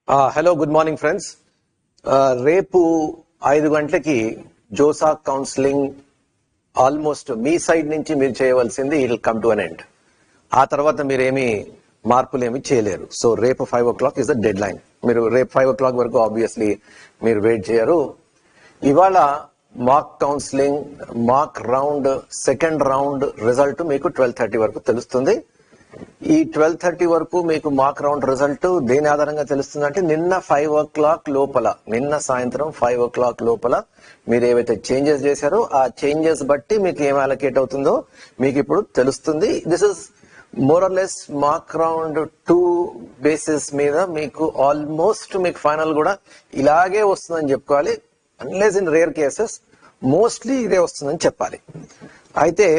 Hello good morning friends. రేపు 5 గంటలకి JoSAA counselling almost మీ side నుంచి మీరు చేయవలసింది it will come to an end. ఆ తర్వాత మీరేమి మార్పులు ఏమి చేయలేరు. సో రేపు 5 o'clock is the dead line. మీరు రేపు 5 o'clock వరకు ఆబ్వియస్లీ మీరు వెయిట్ చేయరు. ఇవాళ మాక్ కౌన్సిలింగ్ మాక్ రౌండ్ సెకండ్ రౌండ్ రిజల్ట్ మీకు 12:30 వరకు తెలుస్తుంది. ఈ 12:30 వరకు మీకు మాక్ రౌండ్ రిజల్ట్ దేని ఆధారంగా తెలుస్తుంది అంటే నిన్న 5 o'clock లోపల, నిన్న సాయంత్రం 5 o'clock లోపల మీరు ఏవైతే చేంజెస్ చేశారో ఆ చేంజెస్ బట్టి మీకు ఏం అలొకేట్ అవుతుందో మీకు ఇప్పుడు తెలుస్తుంది. This is more or less mock round 2 basis మీద మీకు ఆల్మోస్ట్ మీకు ఫైనల్ కూడా ఇలాగే వస్తుందని చెప్పుకోవాలి. Unless in rare cases mostly ఇదే వస్తుందని చెప్పాలి. అయితే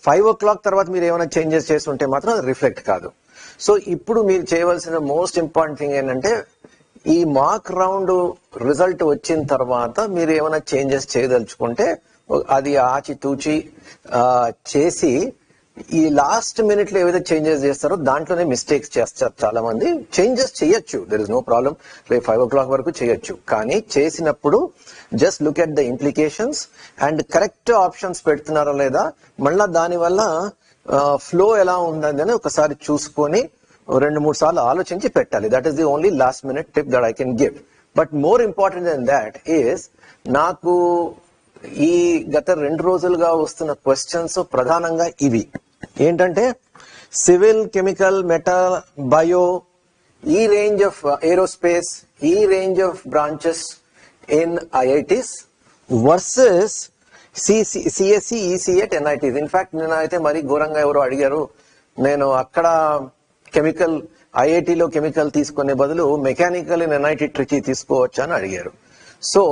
5 o'clock తర్వాత మీరు ఏమైనా చేంజెస్ చేస్తుంటే మాత్రం అది రిఫ్లెక్ట్ కాదు. సో ఇప్పుడు మీరు చేయవలసిన మోస్ట్ ఇంపార్టెంట్ థింగ్ ఏంటంటే ఈ మాక్ రౌండ్ రిజల్ట్ వచ్చిన తర్వాత మీరు ఏమైనా చేంజెస్ చేయదలుచుకుంటే అది ఆచితూచి చేసి ఈ లాస్ట్ మినిట్ లో ఏవైతే చేంజెస్ చేస్తారో దాంట్లోనే మిస్టేక్స్ చేస్తారు చాలా మంది. చేంజెస్ చేయొచ్చు, దెర్ ఇస్ నో ప్రాబ్లం, రేపు 5 o'clock వరకు చేయొచ్చు. కానీ చేసినప్పుడు just look at the implications and correct options పెడుతున్నారా లేదా, మళ్ళా దానివల్ల ఫ్లో ఎలా ఉందని ఒకసారి చూసుకొని 2-3 సార్లు ఆలోచించి పెట్టాలి. That is the only last minute tip that I can give. But more important than that is నాకు ఈ గత 2 రోజులుగా వస్తున్న క్వశ్చన్స్ ప్రధానంగా ఇవి ఏంటంటే సివిల్, కెమికల్, మెటల్, బయో, ఈ రేంజ్ ఆఫ్ ఏరోస్పేస్, ఈ range of branches in IITs versus CSE, ECE, NITs. In fact నేను అయితే మరీ ఘోరంగా ఎవరో అడిగారు, నేను అక్కడ కెమికల్ ఐఐటీలో కెమికల్ తీసుకునే బదులు మెకానికల్ ఇన్ ఎన్ఐటి ట్రికీ తీసుకోవచ్చా అని అడిగారు. సో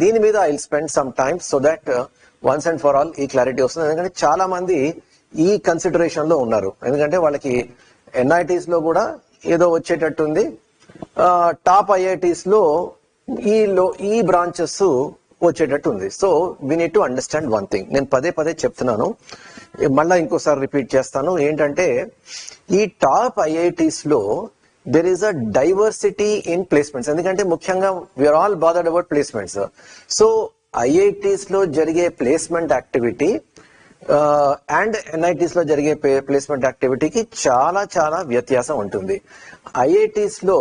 దీని మీద I will spend some time so that once and for all ఈ క్లారిటీ వస్తుంది. ఎందుకంటే చాలా మంది ఈ కన్సిడరేషన్ లో ఉన్నారు. ఎందుకంటే వాళ్ళకి ఎన్ఐటీస్ లో కూడా ఏదో వచ్చేటట్టుంది, టాప్ ఐఐటీస్ లో ఈ బ్రాంచెస్ వచ్చేటట్టు ఉంది. So we need to understand one thing. నేను పదే పదే చెప్తున్నాను, మళ్ళా ఇంకోసారి రిపీట్ చేస్తాను. ఏంటంటే ఈ టాప్ ఐఐటీస్ లో there is a diversity in placements. ఎందుకంటే ముఖ్యంగా we are all bothered about placements. So IITs లో జరిగే ప్లేస్మెంట్ యాక్టివిటీ అండ్ ఎన్ఐటీస్ లో జరిగే ప్లేస్మెంట్ యాక్టివిటీకి చాలా చాలా వ్యత్యాసం ఉంటుంది. ఐఐటీస్ లో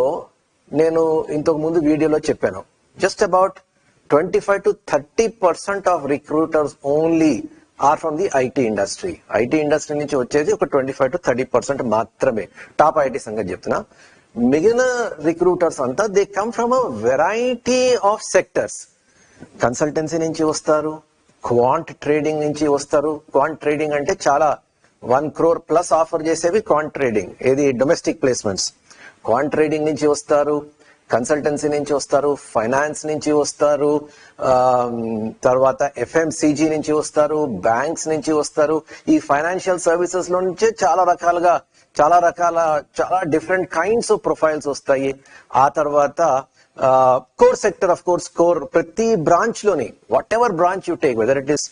నేను ఇంతకు ముందు వీడియోలో చెప్పాను, just about 25 to 30% of recruiters only are from the IT industry. IT industry నుంచి వచ్చేది ఒక 25 to 30% మాత్రమే టాప్ ఐఐటీ సంగతి చెప్తున్నా. మిగిలిన రిక్రూటర్స్ అంతా they come from a variety of sectors. Consultancy నుంచి వస్తారు, క్వాంట్ ట్రేడింగ్ నుంచి వస్తారు. క్వాంట్ ట్రేడింగ్ అంటే చాలా 1 crore plus ఆఫర్ చేసేవి క్వాంట్ ట్రేడింగ్, ఏది డొమెస్టిక్ ప్లేస్మెంట్స్. క్వాంట్ ట్రేడింగ్ నుంచి వస్తారు, కన్సల్టెన్సీ నుంచి వస్తారు, ఫైనాన్స్ నుంచి వస్తారు, తర్వాత ఎఫ్ఎంసీజీ నుంచి వస్తారు, బ్యాంక్స్ నుంచి వస్తారు. ఈ ఫైనాన్షియల్ సర్వీసెస్ లో నుంచే చాలా డిఫరెంట్ కైండ్స్ ఆఫ్ ప్రొఫైల్స్ వస్తాయి. ఆ తర్వాత core sector, of course core ప్రతి బ్రాంచ్ లోని, whatever branch you take, whether it is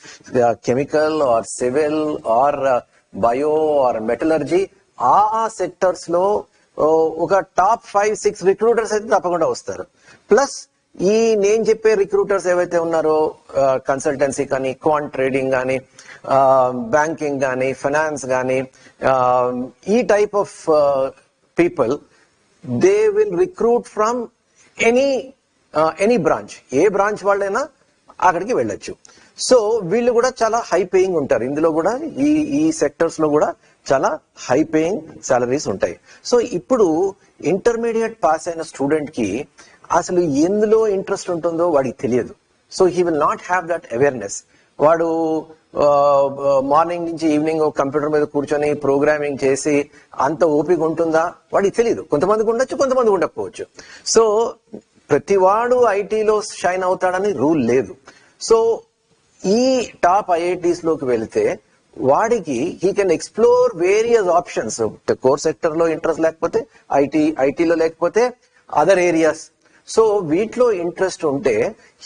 chemical or civil or bio or metallurgy, ఆ సెక్టర్స్ లో ఒక టాప్ 5-6 రిక్రూటర్స్ అయితే తప్పకుండా వస్తారు. ప్లస్ ఈ నేను చెప్పే రిక్రూటర్స్ ఏవైతే ఉన్నారో కన్సల్టెన్సీ కానీ, క్వాంట్ ట్రేడింగ్ కానీ, బ్యాంకింగ్ కానీ, ఫైనాన్స్ కానీ, ఈ type of people they will recruit from any branch. A branch వాళ్ళైనా అక్కడికి వెళ్ళొచ్చు. సో వీళ్ళు కూడా చాలా హై పేయింగ్ ఉంటారు. ఇందులో కూడా ఈ సెక్టర్స్ లో కూడా చాలా హై పేయింగ్ సాలరీస్ ఉంటాయి. సో ఇప్పుడు ఇంటర్మీడియట్ పాస్ అయిన స్టూడెంట్ కి అసలు ఎందులో ఇంట్రెస్ట్ ఉంటుందో వాడికి తెలియదు. So he will not have that awareness. వాడు మార్నింగ్ నుంచి ఈవినింగ్ కంప్యూటర్ మీద కూర్చొని ప్రోగ్రామింగ్ చేసి అంత ఓపిక ఉంటుందా వాడికి తెలియదు. కొంతమందికి ఉండొచ్చు, కొంతమందికి ఉండకపోవచ్చు. సో ప్రతివాడు ఐటీలో షైన్ అవుతాడని రూల్ లేదు. సో ఈ టాప్ ఐఐటీస్ లోకి వెళితే వాడికి he can explore various options. Core sector లో ఇంట్రెస్ట్ లేకపోతే ఐటీలో, లేకపోతే అదర్ ఏరియాస్. సో వీటిలో ఇంట్రెస్ట్ ఉంటే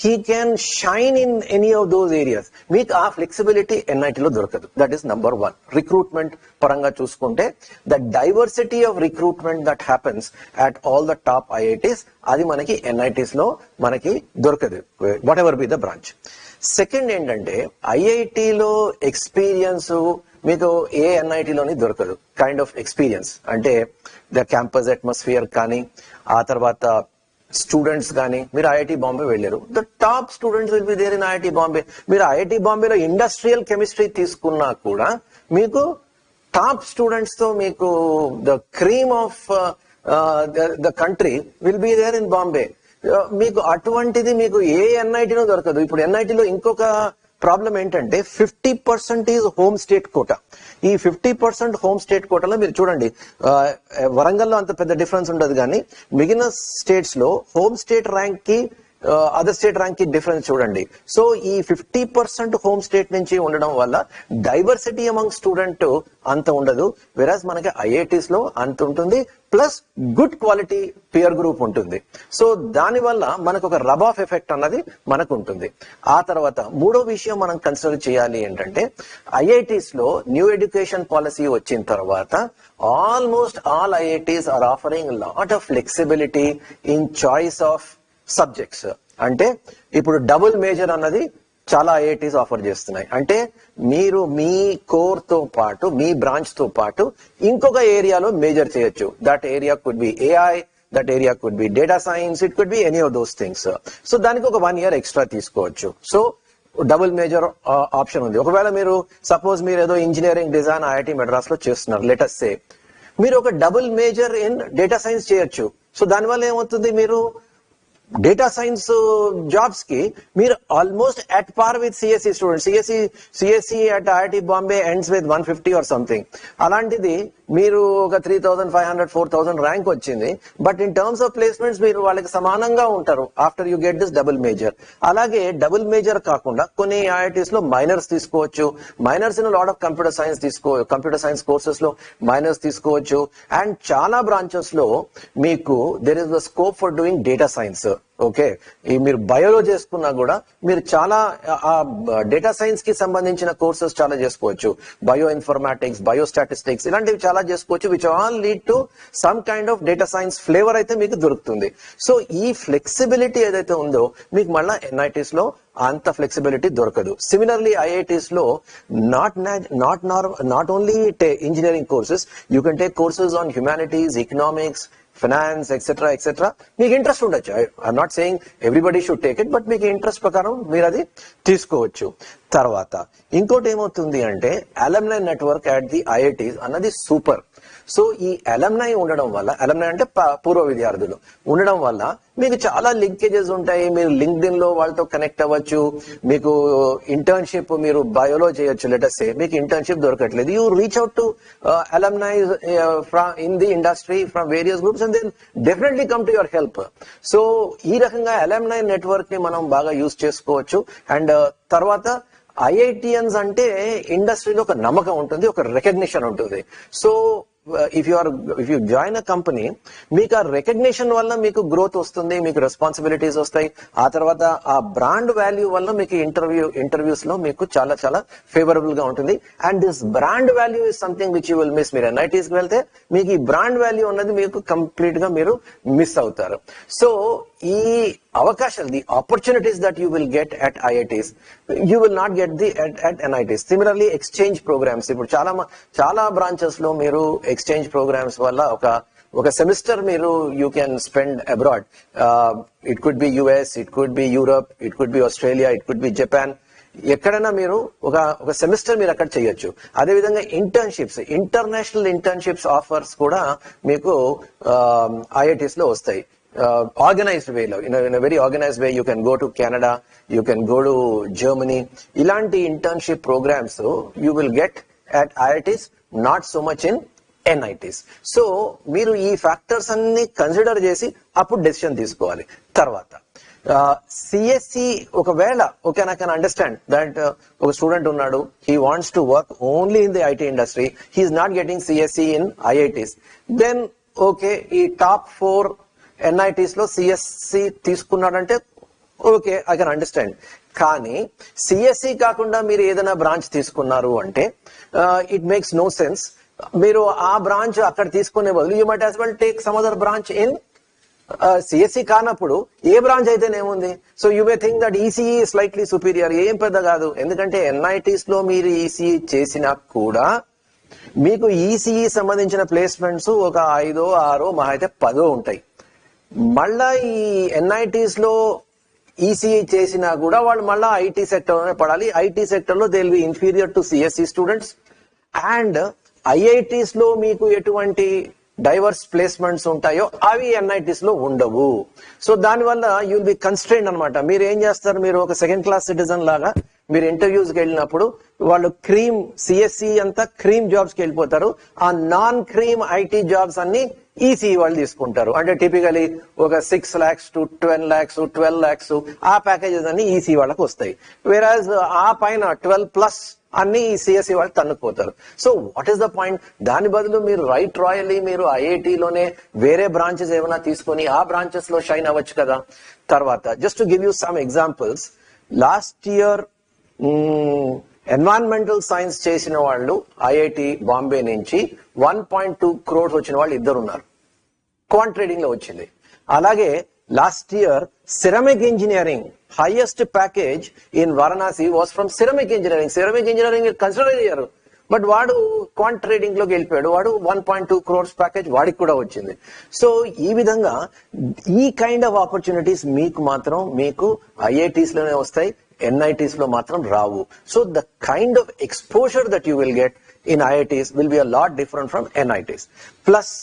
he can shine in any of those areas. మీకు ఆ ఫ్లెక్సిబిలిటీ ఎన్ఐటీలో దొరకదు. That is number 1. రిక్రూట్మెంట్ పరంగా చూసుకుంటే the diversity of recruitment that happens at all the top IITs, అది మనకి ఎన్ఐటీస్ లో మనకి దొరకదు, whatever be the branch. Second ఏంటంటే ఐఐటిలో ఎక్స్పీరియన్స్ మీకు ఏ ఎన్ఐటీలోని దొరకదు. కైండ్ ఆఫ్ ఎక్స్పీరియన్స్ అంటే ద క్యాంపస్ అట్మాస్ఫియర్ కానీ, ఆ తర్వాత స్టూడెంట్స్ కానీ. మీరు ఐఐటి బాంబే వెళ్ళారు, the top students will be there in IIT Bombay. మీరు ఐఐటి బాంబేలో ఇండస్ట్రియల్ కెమిస్ట్రీ తీసుకున్నా కూడా మీకు టాప్ స్టూడెంట్స్ తో మీకు the cream of the country will be there in Bombay. మీకు అటువంటిది మీకు ఏ ఎన్ఐటీలో దొరకదు. ఇప్పుడు ఎన్ఐటీలో ఇంకొక ప్రాబ్లం ఏంటంటే 50% ఈజ్ హోమ్ స్టేట్ కోటా. ఈ 50% హోమ్ స్టేట్ కోటాలో మీరు చూడండి, వరంగల్లో అంత పెద్ద డిఫరెన్స్ ఉండదు, కానీ మిగిలిన స్టేట్స్ లో హోమ్ స్టేట్ ర్యాంక్ కి అదర్ స్టేట్ ర్యాంక్ కి డిఫరెన్స్ చూడండి. సో ఈ 50% హోమ్ స్టేట్ నుంచి ఉండడం వల్ల డైవర్సిటీ అమంగ్ స్టూడెంట్ అంత ఉండదు, వెరాజ్ మనకి ఐఐటీస్ లో అంత ఉంటుంది, plus good quality peer group ఉంటుంది. సో దానివల్ల మనకు ఒక రబ్ ఆఫ్ ఎఫెక్ట్ అన్నది మనకు ఉంటుంది. ఆ తర్వాత మూడో విషయం మనం కన్సిడర్ చేయాలి ఏంటంటే, ఐఐటీస్ లో న్యూ ఎడ్యుకేషన్ పాలసీ వచ్చిన తర్వాత almost all IITs are offering lot of flexibility in choice of subjects. అంటే ఇప్పుడు డబుల్ మేజర్ అన్నది చాలా ఐఐటీస్ ఆఫర్ చేస్తున్నాయి. అంటే మీరు మీ కోర్ తో పాటు, మీ బ్రాంచ్ తో పాటు ఇంకొక ఏరియాలో మేజర్ చేయొచ్చు. That area could be AI, that area could be data science, it could be any of those things. So దానికి ఒక 1 year ఎక్స్ట్రా తీసుకోవచ్చు. సో డబుల్ మేజర్ ఆప్షన్ ఉంది. ఒకవేళ మీరు సపోజ్ మీరు ఏదో ఇంజనీరింగ్ డిజైన్ ఐఐటి మెడ్రాస్ లో చేస్తున్నారు, లెట్ అస్ సే, మీరు ఒక double major in data science చేయొచ్చు. సో దానివల్ల ఏమవుతుంది, మీరు డేటా సైన్స్ జాబ్స్ కి మీరు almost at par with CSE students. CSE at IIT Bombay ends with 150 or something. అలాంటిది మీరు ఒక 3,500 4,000 ర్యాంక్ వచ్చింది, but in terms of placements మీరు వాళ్ళకి సమానంగా ఉంటారు after you get this double major. అలాగే డబుల్ మేజర్ కాకుండా కొన్ని ఐఐటీస్ లో మైనర్స్ తీసుకోవచ్చు. Minors in lot of computer science courses లో మైనర్స్ తీసుకోవచ్చు. అండ్ చాలా బ్రాంచెస్ లో మీకు there is the scope for doing data science. Okay, ఈ మీరు బయోలో చేసుకున్నా కూడా మీరు చాలా డేటా సైన్స్ కి సంబంధించిన కోర్సెస్ చాలా చేసుకోవచ్చు. బయో ఇన్ఫర్మాటిక్స్, బయో స్టాటిస్టిక్స్, ఇలాంటివి చాలా చేసుకోవచ్చు, which all lead to some kind of data science flavour అయితే మీకు దొరుకుతుంది. సో ఈ ఫ్లెక్సిబిలిటీ ఏదైతే ఉందో మీకు మళ్ళీ ఎన్ఐటీస్ లో అంత ఫ్లెక్సిబిలిటీ దొరకదు. సిమిలర్లీ ఐఐటీస్ లో not only engineering courses, you can take courses on humanities, economics, finance, etcetera etcetera. మీకు ఇంట్రెస్ట్ ఉండొచ్చు. I'm not saying everybody should take it, but మీకు ఇంట్రెస్ట్ ప్రకారం మీరు అది తీసుకోవచ్చు. తర్వాత ఇంకోటి ఏమవుతుంది అంటే, alumni network at the IITs అన్నది సూపర్. సో ఈ అలమ్నై ఉండడం వల్ల, అలమ్నై అంటే పూర్వ విద్యార్థులు ఉండడం వల్ల మీకు చాలా లింకేజెస్ ఉంటాయి. మీరు లింక్డ్ఇన్ లో వాళ్ళతో కనెక్ట్ అవ్వచ్చు. మీకు ఇంటర్న్షిప్ మీరు బయోలో చేయొచ్చు. లెటస్ సే మీకు ఇంటర్న్షిప్ దొరకట్లేదు, you reach out to alumni in the industry from various groups and then definitely come to your help. So ఈ రకంగా అలమ్నై నెట్వర్క్ ని మనం బాగా యూజ్ చేసుకోవచ్చు. అండ్ తర్వాత ఐఐటియన్స్ అంటే ఇండస్ట్రీలో ఒక నమ్మకం ఉంటుంది, ఒక రికగ్నిషన్ ఉంటుంది. So if you join a company, మీకు ఆ రికగ్నిషన్ వల్ల మీకు గ్రోత్ వస్తుంది, మీకు రెస్పాన్సిబిలిటీస్ వస్తాయి. ఆ తర్వాత ఆ బ్రాండ్ వాల్యూ వల్ల మీకు ఇంటర్వ్యూస్ లో మీకు చాలా చాలా ఫేవరబుల్ గా ఉంటుంది. And this brand value is something which you will miss. మీరు ఎన్ఐటీస్ కి వెళ్తే మీకు ఈ బ్రాండ్ వాల్యూ అన్నది మీకు కంప్లీట్ గా మీరు మిస్ అవుతారు. సో ఈ అవకాశాలు, the opportunities that you will get at IITs, you will not get the at NITs. Similarly exchange programmes, ఇప్పుడు చాలా బ్రాంచెస్ లో మీరు ఎక్స్చేంజ్ ప్రోగ్రామ్స్ వల్ల ఒక సెమిస్టర్ మీరు you can spend abroad. It could be US, it could be Europe, it could be Australia, it could be Japan. ఎక్కడైనా మీరు ఒక సెమిస్టర్ మీరు అక్కడ చేయొచ్చు. అదేవిధంగా ఇంటర్న్షిప్స్, ఇంటర్నేషనల్ ఇంటర్న్షిప్స్ ఆఫర్స్ కూడా మీకు ఐఐటీస్ లో వస్తాయి. Organized way, in a very organized way, you can go to Canada, you can go to Germany. Ilanti internship programs you will get at IITs, not so much in NITs. So మీరు ఈ factors అన్ని consider చేసి అప్పుడు decision తీసుకోవాలి. తర్వాత CSE ఒకవేళ okay, I can understand that ఒక student ఉన్నాడు, he wants to work only in the IT industry, he is not getting CSE in IITs. Then okay, ఈ టాప్ 4 ఎన్ఐటీస్ లో సిఎస్సి తీసుకున్నాడంటే ఓకే, ఐ కెన్ అండర్స్టాండ్. కానీ CSE కాకుండా మీరు ఏదైనా branch తీసుకున్నారు అంటే ఇట్ మేక్స్ నో సెన్స్. మీరు ఆ బ్రాంచ్ అక్కడ తీసుకునే బదులు you might as well take some other branch in CSE కానప్పుడు ఏ బ్రాంచ్ అయితేనేముంది. So you may think that ECE slightly superior. ఏం పెద్ద కాదు, ఎందుకంటే ఎన్ఐటీస్ లో మీరు ఈసీఈ చేసినా కూడా మీకు ఈసీఈ సంబంధించిన ప్లేస్మెంట్స్ ఒక 5, 6 మహా అయితే 10 ఉంటాయి. మళ్ళా ఈ ఎన్ఐటీస్ లో ఈసీఈ చేసినా కూడా వాళ్ళు మళ్ళా ఐటీ సెక్టర్ లోనే పడాలి. ఐటీ సెక్టర్ లో they will be inferior to CSE students. And IITs లో మీకు ఎటువంటి డైవర్స్ ప్లేస్మెంట్స్ ఉంటాయో అవి ఎన్ఐటీస్ లో ఉండవు. సో దానివల్ల యూ విల్ బి కన్స్ట్రైన్డ్ అనమాట. మీరు ఏం చేస్తారు, మీరు ఒక సెకండ్ క్లాస్ సిటిజన్ లాగా మీరు ఇంటర్వ్యూస్ కి వెళ్ళినప్పుడు వాళ్ళు క్రీమ్ సిఎస్సి అంతా క్రీమ్ జాబ్స్ కి వెళ్ళిపోతారు. ఆ నాన్ క్రీమ్ ఐటీ జాబ్స్ అన్ని ఈసీ వాళ్ళు తీసుకుంటారు. అంటే టిపికలీ ఒక 6 lakhs to 10 lakhs 12 lakhs ఆ ప్యాకేజెస్ అన్ని ఈసీ వాళ్ళకి వస్తాయి. వేరాజ్ ఆ పైన 12+ అన్ని సిఎస్సి వాళ్ళు తన్నుకుపోతారు. So what is the point? దాని బదులు మీరు రైట్ రాయల్లీ మీరు ఐఐటిలోనే వేరే బ్రాంచెస్ ఏమైనా తీసుకొని ఆ బ్రాంచెస్ లో షైన్ అవ్వచ్చు కదా. తర్వాత just to give you some examples, last year environmental science చేసిన వాళ్ళు ఐఐటి బాంబే నుంచి 1.2 crores వచ్చిన వాళ్ళు 2 ఉన్నారు. క్వాంట్ ట్రేడింగ్ లో వచ్చింది. అలాగే last year ceramic engineering highest package in Varanasi was from ceramic engineering. Ceramic engineering consider అయ్యారు, బట్ వాడు క్వాంట్ ట్రేడింగ్ లోకి వెళ్ళిపోయాడు. వాడు 1.2 crores ప్యాకేజ్ వాడికి కూడా వచ్చింది. సో ఈ విధంగా ఈ కైండ్ ఆఫ్ ఆపర్చునిటీస్ మీకు మాత్రం మీకు ఐఐటీస్ లోనే వస్తాయి, ఎన్ఐటీస్ లో మాత్రం రావు. So the kind of exposure that you will get in IITs will be a lot different from NITs. Plus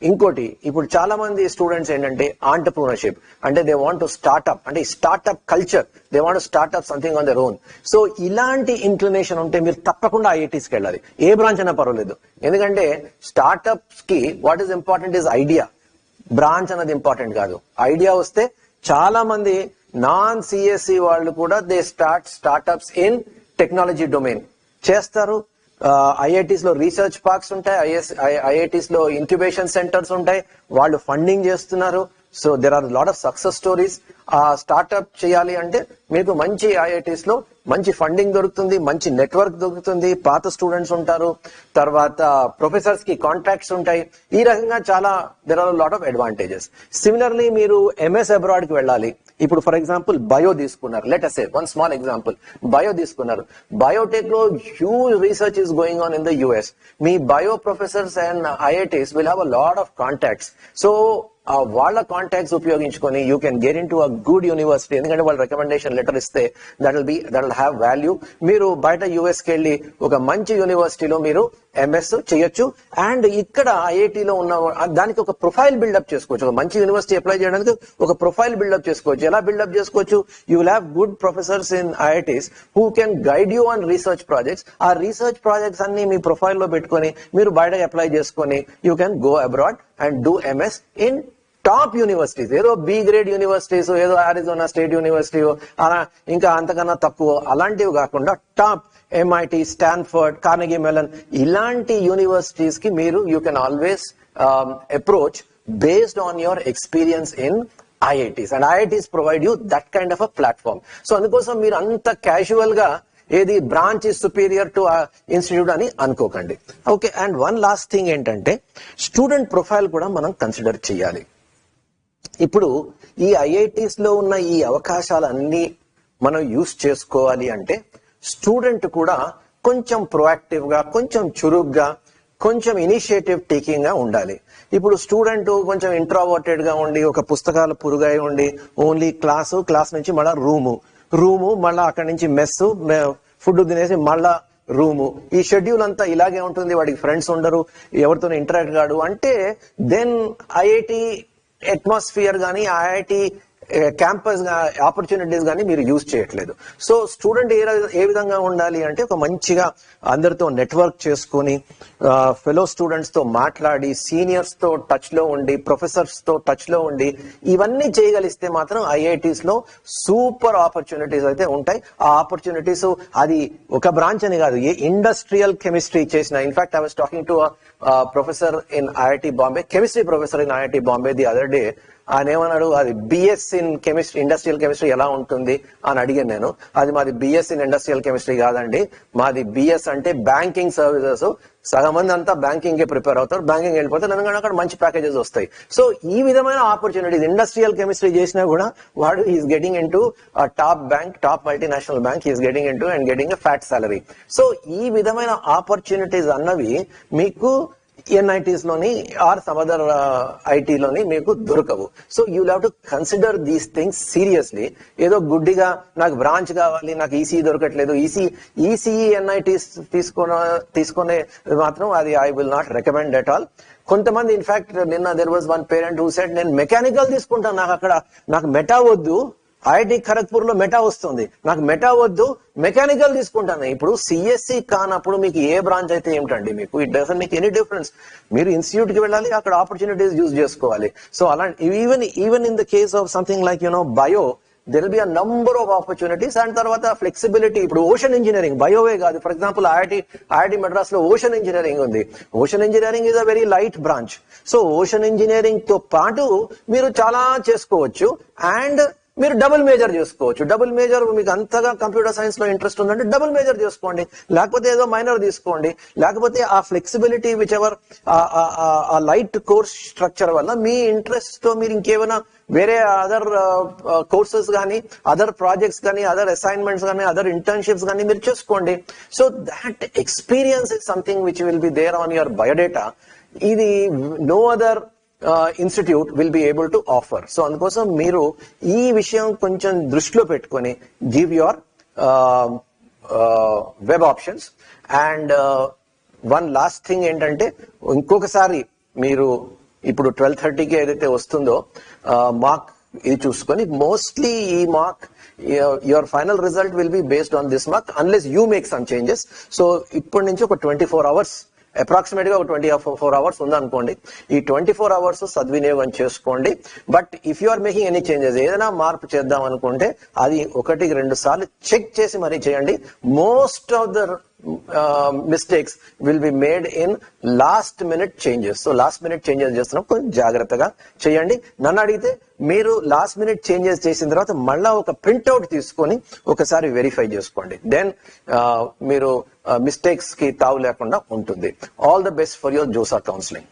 ఇంకోటి, ఇప్పుడు చాలా మంది స్టూడెంట్స్ ఏంటంటే ఆంటర్ప్రినర్షిప్ అంటే దే వాంట్ టు స్టార్ట్అప్, అంటే startup culture, they want to start up something on their own. So ఇలాంటి inclination ఉంటే మీరు తప్పకుండా ఐఐటీస్కి వెళ్ళాలి. ఏ బ్రాంచ్ అయినా పర్వాలేదు, ఎందుకంటే స్టార్ట్అప్స్ కి what is important is idea. Branch అన్నది ఇంపార్టెంట్ కాదు. ఐడియా వస్తే చాలా మంది నాన్ సిఎస్సి వాళ్ళు కూడా they startups in technology domain చేస్తారు. ఐఐటీస్ లో రీసెర్చ్ పార్క్స్ ఉంటాయి, ఐఐటీస్ లో ఇంక్యుబేషన్ సెంటర్స్ ఉంటాయి, వాళ్ళు ఫండింగ్ చేస్తున్నారు. So there are lot of success stories. ఆ స్టార్ట్అప్ చేయాలి అంటే మీకు మంచి ఐఐటీస్ లో మంచి ఫండింగ్ దొరుకుతుంది, మంచి నెట్వర్క్ దొరుకుతుంది, పాత స్టూడెంట్స్ ఉంటారు, తర్వాత ప్రొఫెసర్స్ కి కాంటాక్ట్స్ ఉంటాయి. ఈ రకంగా చాలా there are lot of advantages. Similarly మీరు ఎంఎస్ అబ్రాడ్ కి వెళ్ళాలి. ఇప్పుడు ఫర్ ఎగ్జాంపుల్ బయో తీసుకున్నారు, let us say one small example, bio తీసుకున్నారు. బయోటెక్ లో huge research is going on in the US. మీ bio professors and IITs will have a lot of contacts. So వాళ్ళ contacts ఉపయోగించుకొని you can get into a good university. ఎందుకంటే వాళ్ళు recommendation letter ఇస్తే that will have value. మీరు బయట US కి వెళ్ళి ఒక మంచి యూనివర్సిటీలో మీరు ఎంఎస్ చేయొచ్చు. అండ్ ఇక్కడ ఐఐటీలో ఉన్న దానికి ఒక ప్రొఫైల్ బిల్డప్ చేసుకోవచ్చు. ఒక మంచి యూనివర్సిటీ అప్లై చేయడానికి ఒక ప్రొఫైల్ బిల్డప్ చేసుకోవచ్చు. ఎలా బిల్డప్ చేసుకోవచ్చు? You will have good professors in IITs who can guide you on research projects. ఆ రీసెర్చ్ ప్రాజెక్ట్స్ అన్ని మీ ప్రొఫైల్ లో పెట్టుకొని మీరు బయట అప్లై చేసుకొని you can go abroad and do MS in top universities. ఏదో బి గ్రేడ్ యూనివర్సిటీస్, ఏదో Arizona state university అలా ఇంకా అంతకన్నా తక్కువ అలాంటివి కాకుండా top MIT, Stanford, Carnegie melon ఇలాంటి యూనివర్సిటీస్ కి మీరు you can always approach based on your experience in IITs. And IITs provide you that kind of a platform. So అందుకోసం మీరు అంత క్యాజువల్ గా ఏది branch is superior to institute అని అనుకోకండి. Okay, and one last thing ఏంటంటే student profile కూడా మనం కన్సిడర్ చేయాలి. ఇప్పుడు ఈ ఐఐటీస్ లో ఉన్న ఈ అవకాశాలన్నీ మనం యూస్ చేసుకోవాలి అంటే స్టూడెంట్ కూడా కొంచెం ప్రొయాక్టివ్ గా, కొంచెం చురుగ్గా, కొంచెం ఇనిషియేటివ్ టేకింగ్ గా ఉండాలి. ఇప్పుడు స్టూడెంట్ కొంచెం ఇంట్రావర్టెడ్ గా ఉండి ఒక పుస్తకాల పురుగై ఉండి ఓన్లీ క్లాస్ నుంచి మళ్ళా రూము మళ్ళా అక్కడి నుంచి మెస్ ఫుడ్ తినేసి మళ్ళా రూము, ఈ షెడ్యూల్ అంతా ఇలాగే ఉంటుంది. వాడికి ఫ్రెండ్స్ ఉండరు, ఎవరితో ఇంటరాక్ట్ కాడు అంటే దెన్ ఐఐటి అట్మాస్ఫియర్ కానీ ఐఐటి క్యాంపస్ ఆపర్చునిటీస్ కానీ మీరు యూజ్ చేయట్లేదు. సో స్టూడెంట్ ఏ విధంగా ఉండాలి అంటే ఒక మంచిగా అందరితో నెట్వర్క్ చేసుకొని ఫెలో స్టూడెంట్స్ తో మాట్లాడి, సీనియర్స్ తో టచ్ లో ఉండి, ప్రొఫెసర్స్ తో టచ్ లో ఉండి ఇవన్నీ చేయగలిస్తే మాత్రం ఐఐటీస్ లో సూపర్ ఆపర్చునిటీస్ అయితే ఉంటాయి. ఆ ఆపర్చునిటీస్ అది ఒక బ్రాంచ్ అని కాదు, ఏ ఇండస్ట్రియల్ కెమిస్ట్రీ చేసిన. In fact I was talking to professor in IIT Bombay, chemistry professor in IIT Bombay the other day. ఆయన ఏమన్నాడు, అది BS in chemistry, industrial chemistry ఎలా ఉంటుంది అని అడిగాను నేను. అది మాది బిఎస్ ఇన్ ఇండస్ట్రియల్ కెమిస్ట్రీ కాదండి, మాది బిఎస్ అంటే బ్యాంకింగ్ సర్వీసెస్. సగం మంది అంతా బ్యాంకింగ్ కే ప్రిపేర్ అవుతారు, బ్యాంకింగ్ వెళ్ళిపోతారు, ఎందుకంటే అక్కడ మంచి ప్యాకేజెస్ వస్తాయి. సో ఈ విధమైన ఆపర్చునిటీస్, ఇండస్ట్రియల్ కెమిస్ట్రీ చేసినా కూడా వాడు is getting in to top bank, top multinational bank, is getting in to and getting a fat salary. So ఈ విధమైన ఆపర్చునిటీస్ అన్నవి మీకు ఎన్ఐటీస్ లోని ఆర్ సమ్ అదర్ ఐటీలోని మీకు దొరకవు. So you have to consider these things seriously. ఏదో గుడ్డిగా నాకు బ్రాంచ్ కావాలి, నాకు ఈసీ దొరకట్లేదు, ఈసీఈ ఎన్ఐటీస్ తీసుకునే మాత్రం అది I will not recommend at all. కొంతమంది ఇన్ఫాక్ట్ నిన్న there was one parent who said నేను మెకానికల్ తీసుకుంటాను, నాకు మెటా వద్దు, ఐఐటి ఖరగ్పూర్ లో మెటా వస్తుంది, నాకు మెటా వద్దు, మెకానికల్ తీసుకుంటాను. ఇప్పుడు సిఎస్సి కానప్పుడు మీకు ఏ బ్రాంచ్ అయితే ఏమిటండి, మీకు it doesn't make any difference. మీరు ఇన్స్టిట్యూట్ కి వెళ్ళాలి, అక్కడ ఆపర్చునిటీస్ యూజ్ చేసుకోవాలి. సో అలా even in the case of something like bio, there will be a number of opportunities. And తర్వాత ఫ్లెక్సిబిలిటీ, ఇప్పుడు ఓషన్ ఇంజనీరింగ్ బయోవే కాదు, ఫర్ ఎగ్జాంపుల్ ఐఐటి మెడ్రాస్ లో ఓషన్ ఇంజనీరింగ్ ఉంది. Ocean engineering is a very light branch. So ocean engineering తో పాటు మీరు చాలా చేసుకోవచ్చు, అండ్ మీరు డబుల్ మేజర్ చేసుకోవచ్చు. డబుల్ మేజర్ మీకు అంతగా కంప్యూటర్ సైన్స్ లో ఇంట్రెస్ట్ ఉందంటే డబుల్ మేజర్ చేసుకోండి, లేకపోతే ఏదో మైనర్ తీసుకోండి. లేకపోతే ఆ ఫ్లెక్సిబిలిటీ విచ్ ఎవర్ ఆ లైట్ కోర్స్ స్ట్రక్చర్ వల్ల మీ ఇంట్రెస్ట్ తో మీరు ఇంకేమైనా వేరే అదర్ కోర్సెస్ కానీ, అదర్ ప్రాజెక్ట్స్ కానీ, అదర్ అసైన్మెంట్స్ కానీ, అదర్ ఇంటర్న్షిప్స్ కానీ మీరు చేసుకోండి. So that experience is something which will be there on your biodata. ఇది no other institute will be able to offer. సో అందుకోసం మీరు ఈ విషయం కొంచెం దృష్టిలో పెట్టుకొని give your web options. And one last thing ఏంటంటే, ఇంకొకసారి మీరు ఇప్పుడు 12:30కి ఏదైతే వస్తుందో మార్క్ ఇది చూసుకొని, మోస్ట్లీ ఈ mark your final result will be based on this mark unless you make some changes. So ఇప్పటి నుంచి ఒక 24 hours, అప్రాక్సిమేట్ గా ఒక 24 hours ఉందనుకోండి. ఈ 24 hours సద్వినియోగం చేసుకోండి. But if you are making any changes, ఏదైనా మార్పు చేద్దాం అనుకుంటే అది 1-2 సార్లు చెక్ చేసి మరీ చేయండి. Most of the mistakes will be made in last minute changes. So last minute changes చేస్తున్నాం, కొంచెం జాగ్రత్తగా చేయండి. నన్ను అడిగితే మీరు లాస్ట్ మినిట్ చేంజెస్ చేసిన తర్వాత మళ్ళా ఒక ప్రింట్అవుట్ తీసుకొని ఒకసారి వెరిఫై చేసుకోండి. దెన్ మీరు మిస్టేక్స్ కి తావు లేకుండా ఉంటుంది. All the best for your JoSAA counselling.